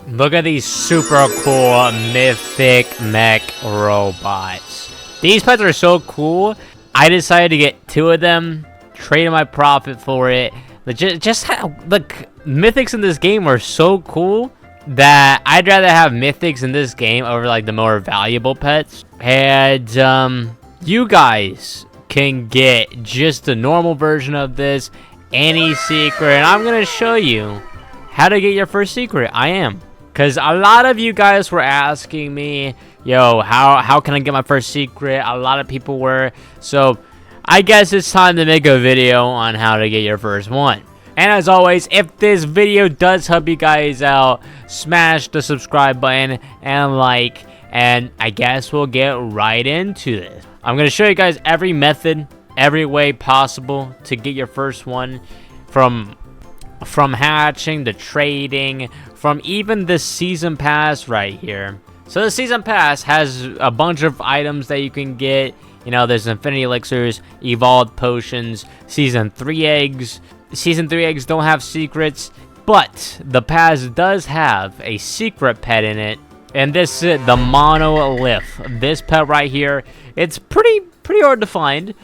Look at these super cool mythic mech robots. These pets are so cool. I decided to get 2 of them, traded my profit for it. Just how the mythics in this game are so cool that I'd rather have mythics in this game over like the more valuable pets. And you guys can get just the normal version of this, any secret, and I'm gonna show you how to get your first secret. I am. Because a lot of you guys were asking me, yo, how can I get my first secret? A lot of people were. So I guess it's time to make a video on how to get your first one. And as always, if this video does help you guys out, smash the subscribe button and like. And I guess we'll get right into this. I'm going to show you guys every method, every way possible to get your first one. From hatching to trading, from even the season pass right here. So the season pass has a bunch of items that you can get. You know, there's infinity elixirs, evolved potions, season 3 eggs. Season 3 eggs don't have secrets, but the pass does have a secret pet in it. And this is the monolith. This pet right here, it's pretty hard to find.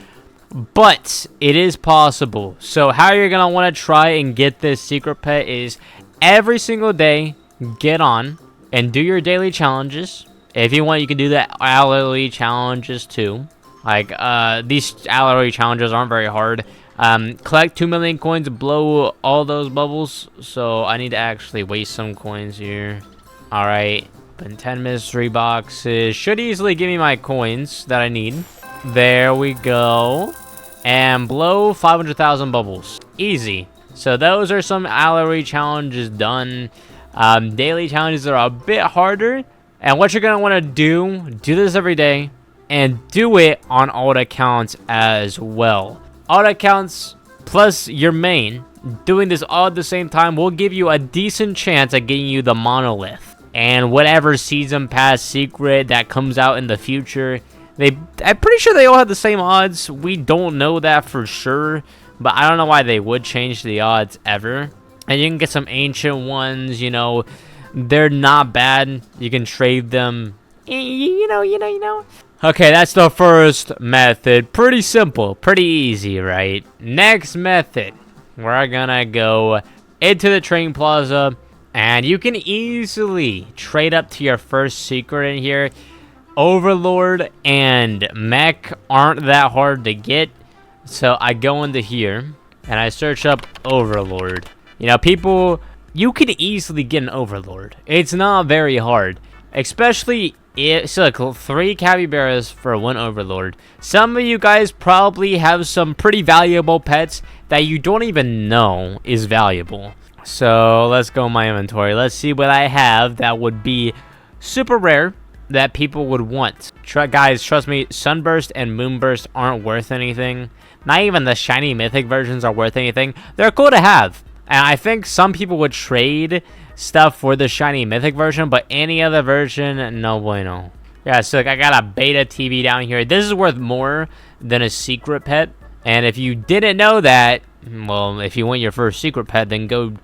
But it is possible. So how you're going to want to try and get this secret pet is every single day, get on and do your daily challenges. If you want, you can do the hourly challenges too. Like, these hourly challenges aren't very hard. Collect 2 million coins, blow all those bubbles. So I need to actually waste some coins here. Alright, open 10 mystery boxes. Should easily give me my coins that I need. There we go. And blow 500,000 bubbles. Easy. So those are some hourly challenges done. Daily challenges are a bit harder. And what you're going to want to do this every day. And do it on alt accounts as well. Alt accounts plus your main. Doing this all at the same time will give you a decent chance at getting you the monolith. And whatever season pass secret that comes out in the future. I'm pretty sure they all have the same odds. We don't know that for sure, but I don't know why they would change the odds ever. And you can get some ancient ones, you know. They're not bad. You can trade them. You know. Okay, that's the first method. Pretty simple, pretty easy, right? Next method, we're gonna go into the trading plaza, and you can easily trade up to your first secret in here. Overlord and mech aren't that hard to get, so I go into here and I search up Overlord. You know, people, you can easily get an Overlord. It's not very hard, especially if so. Like 3 capybaras for 1 Overlord. Some of you guys probably have some pretty valuable pets that you don't even know is valuable. So let's go in my inventory. Let's see what I have that would be super rare that people would want. Guys, trust me, Sunburst and Moonburst aren't worth anything. Not even the shiny mythic versions are worth anything. They're cool to have. And I think some people would trade stuff for the shiny mythic version, but any other version, no bueno. Yeah, so I got a beta TV down here. This is worth more than a secret pet. And if you didn't know that, well, if you want your first secret pet, then go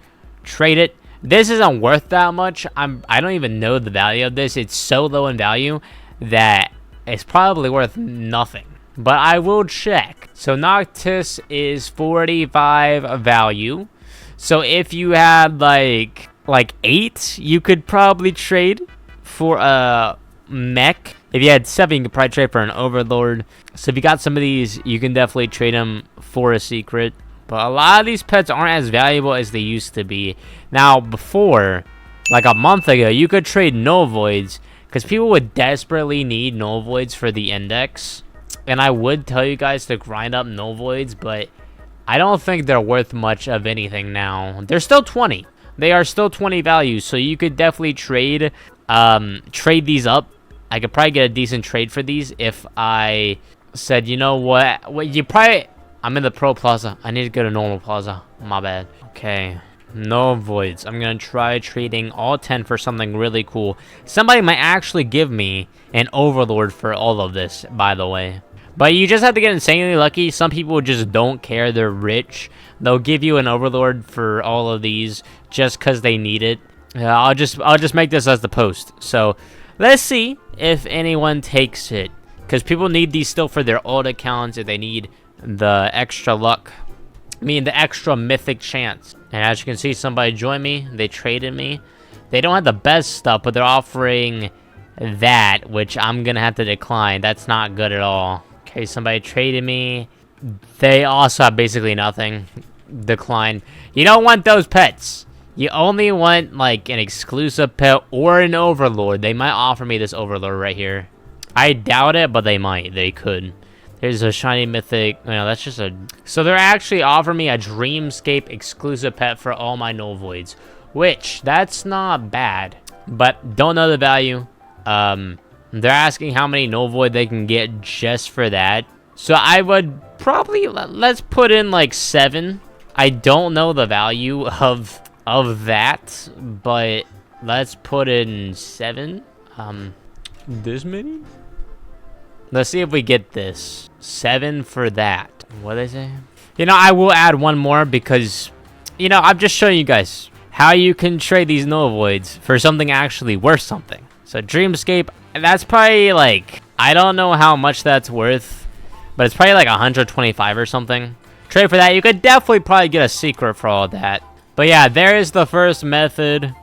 trade it. This isn't worth that much. I don't even know the value of this. It's so low in value that it's probably worth nothing. But I will check. So Noctis is 45 value. So if you had like 8, you could probably trade for a mech. If you had 7, you could probably trade for an Overlord. So if you got some of these, you can definitely trade them for a secret. But a lot of these pets aren't as valuable as they used to be. Now, before, like a month ago, you could trade Null Voids. Because people would desperately need Null Voids for the index. And I would tell you guys to grind up Null Voids, but I don't think they're worth much of anything now. They're still 20. They are still 20 values, so you could definitely trade these up. I could probably get a decent trade for these if I said, you know what, I'm in the Pro Plaza. I need to go to normal Plaza. My bad. Okay. No voids. I'm going to try trading all 10 for something really cool. Somebody might actually give me an Overlord for all of this, by the way. But you just have to get insanely lucky. Some people just don't care. They're rich. They'll give you an Overlord for all of these just because they need it. Yeah, I'll just make this as the post. So let's see if anyone takes it, because people need these still for their old accounts if they need the extra luck. I mean, the extra mythic chance. And as you can see, somebody joined me. They traded me. They don't have the best stuff, but they're offering that, which I'm gonna have to decline. That's not good at all. Okay, somebody traded me. They also have basically nothing. Decline. You don't want those pets. You only want, like, an exclusive pet or an overlord. They might offer me this overlord right here. I doubt it, but they might. They could. There's a shiny mythic. No, that's just a... So they're actually offering me a Dreamscape exclusive pet for all my null voids, which, that's not bad, but don't know the value. They're asking how many null void they can get just for that. So I would probably... Let's put in, like, 7. I don't know the value of that, but let's put in 7. This many? Let's see if we get this. 7 for that. What did they say? You know, I will add one more because, you know, I'm just showing you guys how you can trade these null voids for something actually worth something. So Dreamscape, that's probably like, I don't know how much that's worth, but it's probably like 125 or something. Trade for that. You could definitely probably get a secret for all that. But yeah, there is the first method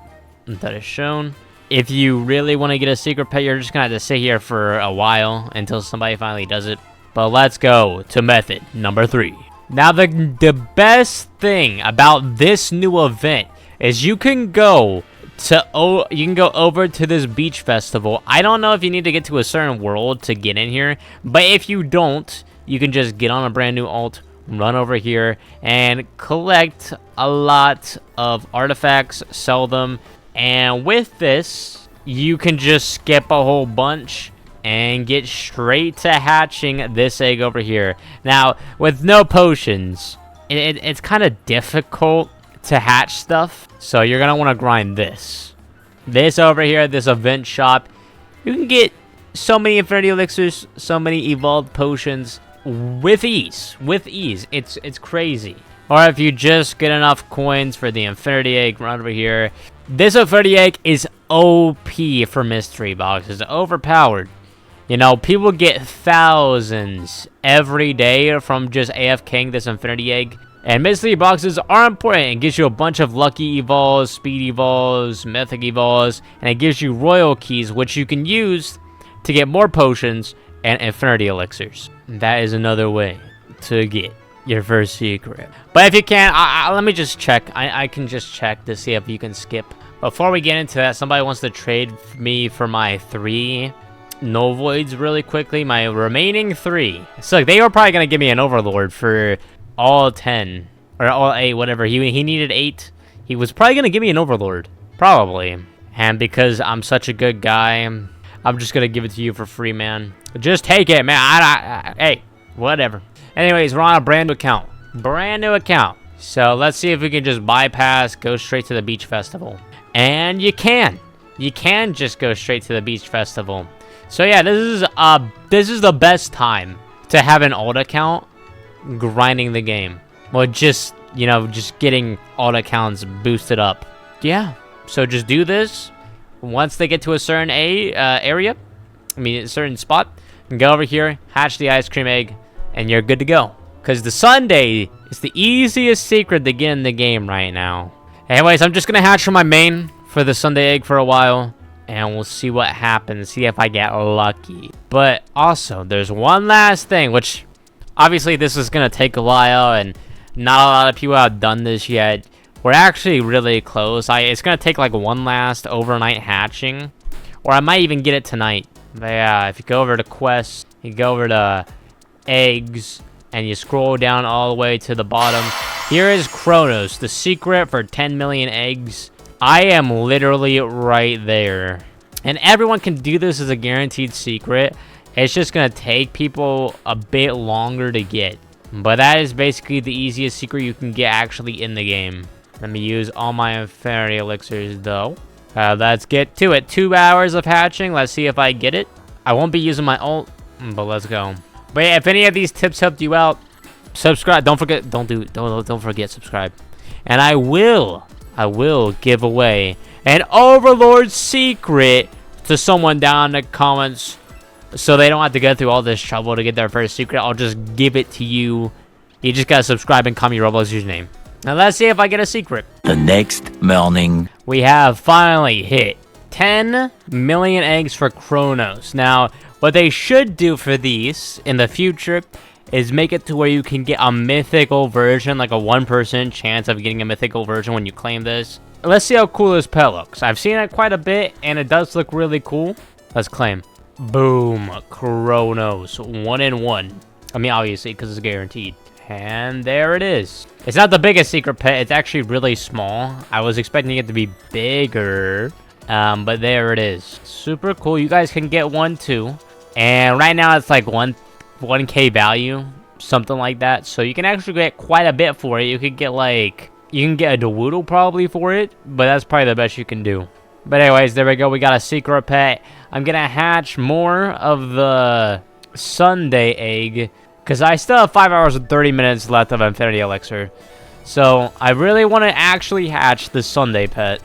that is shown. If you really want to get a secret pet, you're just going to have to sit here for a while until somebody finally does it. But let's go to method number 3. Now, the best thing about this new event is you can go over to this beach festival. I don't know if you need to get to a certain world to get in here, but if you don't, you can just get on a brand new alt, run over here, and collect a lot of artifacts, sell them. And with this, you can just skip a whole bunch and get straight to hatching this egg over here. Now, with no potions, it's kind of difficult to hatch stuff. So you're going to want to grind this. This over here, this event shop. You can get so many infinity elixirs, so many evolved potions with ease. With ease. It's crazy. Or if you just get enough coins for the infinity egg, run over here. This infinity egg is OP for mystery boxes. Overpowered. You know, people get thousands every day from just AFKing this infinity egg. And mystery boxes are important. It gives you a bunch of lucky evolves, speed evolves, mythic evolves, and it gives you royal keys, which you can use to get more potions and infinity elixirs. That is another way to get your first secret. But if you can't, let me just check. I can just check to see if you can skip. Before we get into that, somebody wants to trade me for my 3 null voids really quickly. My remaining 3. So like, they were probably going to give me an overlord for all 10. Or all 8, whatever. He needed 8. He was probably going to give me an overlord. Probably. And because I'm such a good guy, I'm just going to give it to you for free, man. Just take it, man. Hey, whatever. Anyways, we're on a brand new account. Brand new account. So let's see if we can just bypass, go straight to the beach festival. And you can. You can just go straight to the beach festival. So yeah, this is the best time to have an alt account grinding the game. Well, just, you know, just getting alt accounts boosted up. Yeah. So just do this. Once they get to a certain area, I mean a certain spot, go over here, hatch the ice cream egg, and you're good to go. Because the Sunday is the easiest secret to get in the game right now. Anyways, I'm just going to hatch from my main for the Sunday egg for a while. And we'll see what happens. See if I get lucky. But also, there's one last thing. Which, obviously, this is going to take a while. And not a lot of people have done this yet. We're actually really close. It's going to take like one last overnight hatching. Or I might even get it tonight. But yeah, if you go over to quests, you go over to eggs, and you scroll down all the way to the bottom. Here is Kronos, the secret for 10 million eggs. I am literally right there. And everyone can do this as a guaranteed secret. It's just going to take people a bit longer to get. But that is basically the easiest secret you can get actually in the game. Let me use all my infinity elixirs though. Let's get to it. 2 hours of hatching. Let's see if I get it. I won't be using my ult, but let's go. But yeah, if any of these tips helped you out, subscribe. Don't forget subscribe. And I will give away an Overlord secret to someone down in the comments, so they don't have to go through all this trouble to get their first secret. I'll just give it to you. You just gotta subscribe and comment your Roblox username. Now let's see if I get a secret. The next morning. We have finally hit 10 million eggs for Kronos. Now, what they should do for these in the future is make it to where you can get a mythical version, like a 1% chance of getting a mythical version when you claim this. Let's see how cool this pet looks. I've seen it quite a bit, and it does look really cool. Let's claim. Boom, Kronos, 1 in 1. I mean, obviously, because it's guaranteed. And there it is. It's not the biggest secret pet. It's actually really small. I was expecting it to be bigger, but there it is. Super cool. You guys can get one too. And right now it's like 1K value, something like that. So you can actually get quite a bit for it. You could get like, you can get a Doodle probably for it, but that's probably the best you can do. But anyways, there we go. We got a secret pet. I'm gonna hatch more of the Sunday egg, because I still have 5 hours and 30 minutes left of Infinity Elixir. So I really want to actually hatch the Sunday pet.